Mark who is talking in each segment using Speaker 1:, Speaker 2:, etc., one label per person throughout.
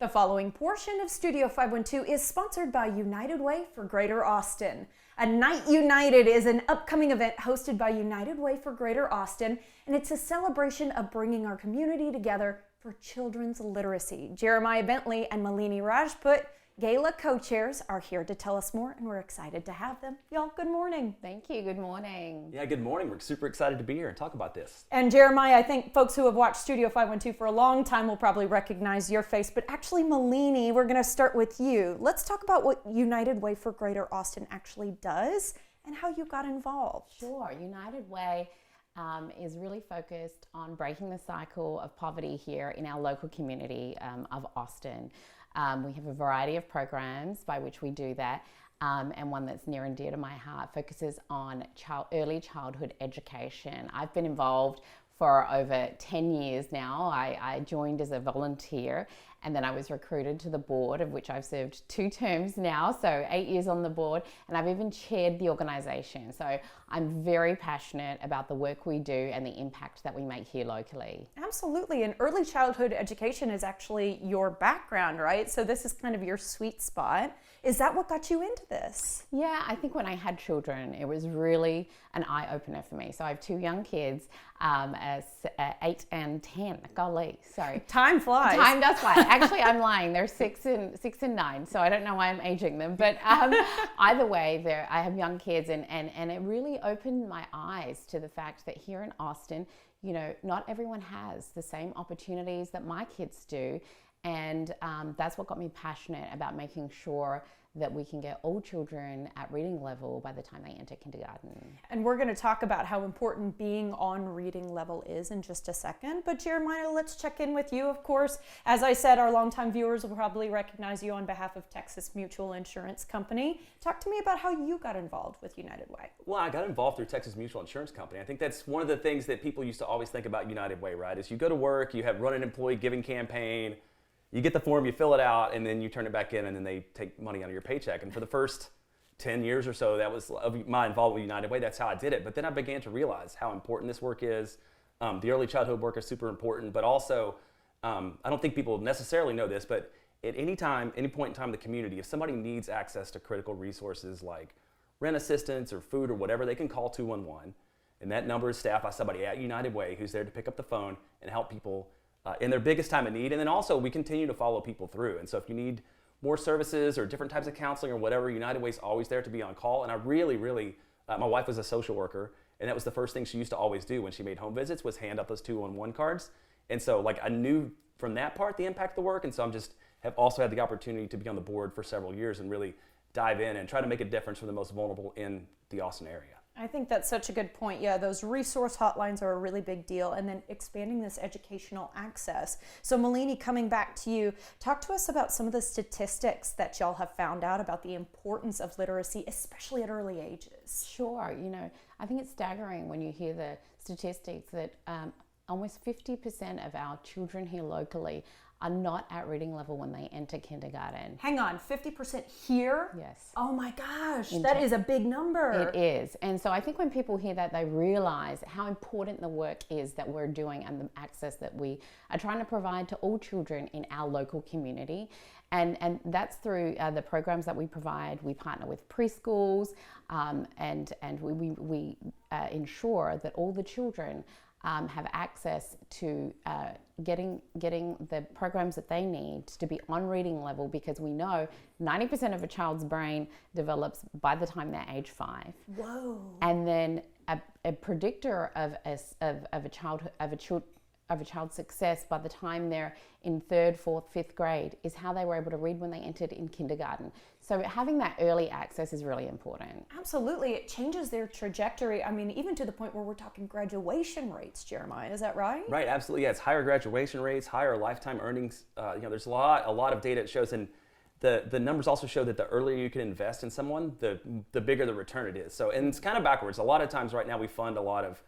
Speaker 1: The following portion of Studio 512 is sponsored by United Way for Greater Austin. A Night United is an upcoming event hosted by United Way for Greater Austin, and it's a celebration of bringing our community together for children's literacy. Jeremiah Bentley and Malini Rajput, Gala co-chairs, are here to tell us more, and we're excited to have them. Y'all, good morning.
Speaker 2: Thank you. Good morning.
Speaker 3: Yeah, good morning. We're super excited to be here and talk about this.
Speaker 1: And Jeremiah, I think folks who have watched Studio 512 for a long time will probably recognize your face, but actually, Malini, we're going to start with you. Let's talk about what United Way for Greater Austin actually does and how you got involved.
Speaker 2: Sure. United Way is really focused on breaking the cycle of poverty here in our local community of Austin. We have a variety of programs by which we do that, and one that's near and dear to my heart focuses on early childhood education. I've been involved for over 10 years now. I joined as a volunteer, and then I was recruited to the board, of which I've served 2 terms now, so 8 years on the board, and I've even chaired the organization. So I'm very passionate about the work we do and the impact that we make here locally.
Speaker 1: Absolutely, and early childhood education is actually your background, right? So this is kind of your sweet spot. Is that what got you into this?
Speaker 2: Yeah, I think when I had children, it was really an eye-opener for me. So I have 2 young kids, 8 and 10. Golly, sorry.
Speaker 1: Time flies.
Speaker 2: Time does fly. Actually, I'm lying. They're 6 and 9, so I don't know why I'm aging them. But either way, I have young kids, and it really opened my eyes to the fact that here in Austin, you know, not everyone has the same opportunities that my kids do. And that's what got me passionate about making sure that we can get all children at reading level by the time they enter kindergarten.
Speaker 1: And we're going to talk about how important being on reading level is in just a second. But Jeremiah, let's check in with you, of course. As I said, our longtime viewers will probably recognize you on behalf of Texas Mutual Insurance Company. Talk to me about how you got involved with United Way.
Speaker 3: Well, I got involved through Texas Mutual Insurance Company. I think that's one of the things that people used to always think about United Way, right? Is you go to work, you have run an employee giving campaign, you get the form, you fill it out, and then you turn it back in, and then they take money out of your paycheck. And for the first 10 years or so, that was my involvement with United Way. That's how I did it. But then I began to realize how important this work is. The early childhood work is super important, but also, I don't think people necessarily know this, but at any time, any point in time in the community, if somebody needs access to critical resources like rent assistance or food or whatever, they can call 211. And that number is staffed by somebody at United Way who's there to pick up the phone and help people in their biggest time of need. And then also we continue to follow people through. And so if you need more services or different types of counseling or whatever, United Way's always there to be on call. And I really, my wife was a social worker, and that was the first thing she used to always do when she made home visits was hand out those 211 cards. And so like I knew from that part the impact of the work. And so have also had the opportunity to be on the board for several years and really dive in and try to make a difference for the most vulnerable in the Austin area.
Speaker 1: I think that's such a good point. Yeah, those resource hotlines are a really big deal, and then expanding this educational access. So Malini, coming back to you, talk to us about some of the statistics that y'all have found out about the importance of literacy, especially at early ages.
Speaker 2: Sure. You know, I think it's staggering when you hear the statistics that almost 50% of our children here locally are not at reading level when they enter kindergarten.
Speaker 1: Hang on, 50% here?
Speaker 2: Yes.
Speaker 1: Oh my gosh, that is a big number.
Speaker 2: It is. And so I think when people hear that, they realize how important the work is that we're doing and the access that we are trying to provide to all children in our local community. And that's through the programs that we provide. We partner with preschools, and we ensure that all the children have access to getting the programs that they need to be on reading level, because we know 90% of a child's brain develops by the time they're age 5.
Speaker 1: Whoa!
Speaker 2: And then a predictor of a child's success by the time they're in 3rd, 4th, 5th grade is how they were able to read when they entered in kindergarten. So having that early access is really important.
Speaker 1: Absolutely. It changes their trajectory. I mean, even to the point where we're talking graduation rates, Jeremiah. Is that right?
Speaker 3: Right, absolutely. Yeah, it's higher graduation rates, higher lifetime earnings. There's a lot of data that shows, and the numbers also show that the earlier you can invest in someone, the bigger the return it is. So, and it's kind of backwards. A lot of times right now we fund a lot of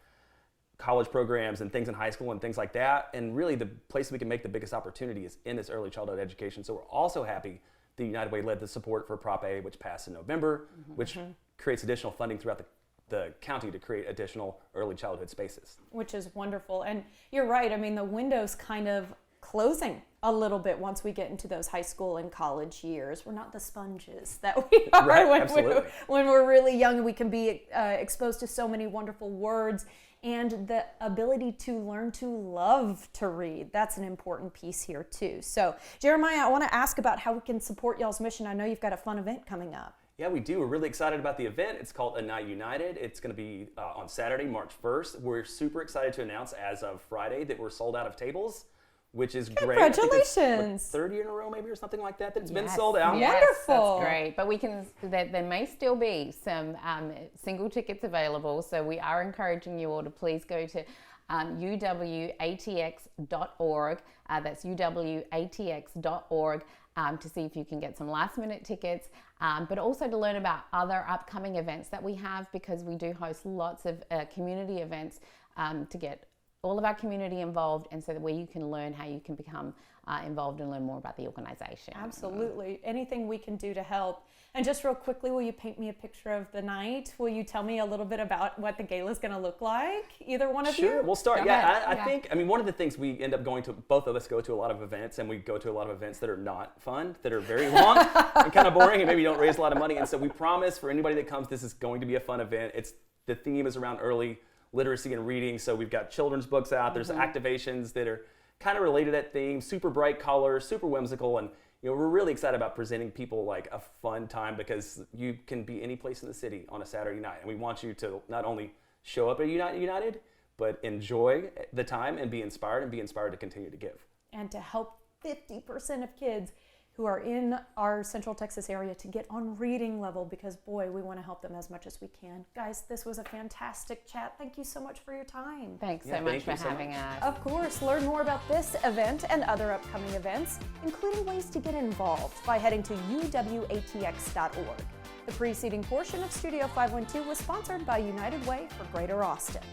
Speaker 3: college programs and things in high school and things like that. And really the place we can make the biggest opportunity is in this early childhood education. So we're also happy the United Way led the support for Prop A, which passed in November, which creates additional funding throughout the county to create additional early childhood spaces.
Speaker 1: Which is wonderful. And you're right. I mean, the window's kind of closing a little bit once we get into those high school and college years. We're not the sponges that we are
Speaker 3: Right,
Speaker 1: when we're really young. We can be exposed to so many wonderful words and the ability to learn to love to read. That's an important piece here too. So Jeremiah, I want to ask about how we can support y'all's mission. I know you've got a fun event coming up.
Speaker 3: Yeah, we do. We're really excited about the event. It's called A Night United. It's going to be on Saturday, March 1st. We're super excited to announce as of Friday that we're sold out of tables, which is great.
Speaker 1: Congratulations.
Speaker 3: Third year in a row, maybe, or something like that, that's been
Speaker 2: Yes,
Speaker 3: sold out.
Speaker 2: Yes,
Speaker 1: Wonderful.
Speaker 2: That's great. But there may still be some single tickets available. So we are encouraging you all to please go to uwatx.org. That's uwatx.org. To see if you can get some last minute tickets, but also to learn about other upcoming events that we have, because we do host lots of community events to get all of our community involved, and so that where you can learn how you can become involved and learn more about the organization.
Speaker 1: Absolutely. Anything we can do to help. And just real quickly, will you paint me a picture of the night? Will you tell me a little bit about what the gala is going to look like? Either one of you?
Speaker 3: Sure, we'll start.
Speaker 2: Go
Speaker 3: Yeah,
Speaker 2: ahead.
Speaker 3: I think, one of the things we end up going to, both of us go to a lot of events, and we go to a lot of events that are not fun, that are very long and kind of boring, and maybe don't raise a lot of money. And so we promise for anybody that comes, this is going to be a fun event. The theme is around early literacy and reading. So we've got children's books out. There's activations that are kind of related to that theme, super bright colors, super whimsical, and we're really excited about presenting people like a fun time, because you can be any place in the city on a Saturday night, and we want you to not only show up at United, but enjoy the time and be inspired to continue to give.
Speaker 1: And to help 50% of kids who are in our Central Texas area to get on reading level, because boy, we want to help them as much as we can. Guys, this was a fantastic chat. Thank you so much for your time.
Speaker 2: Thanks
Speaker 3: Yeah,
Speaker 2: so much
Speaker 3: thank
Speaker 2: for
Speaker 3: you so
Speaker 2: having
Speaker 3: much.
Speaker 2: us.
Speaker 1: Of course, learn more about this event and other upcoming events, including ways to get involved, by heading to uwatx.org. The preceding portion of Studio 512 was sponsored by United Way for Greater Austin.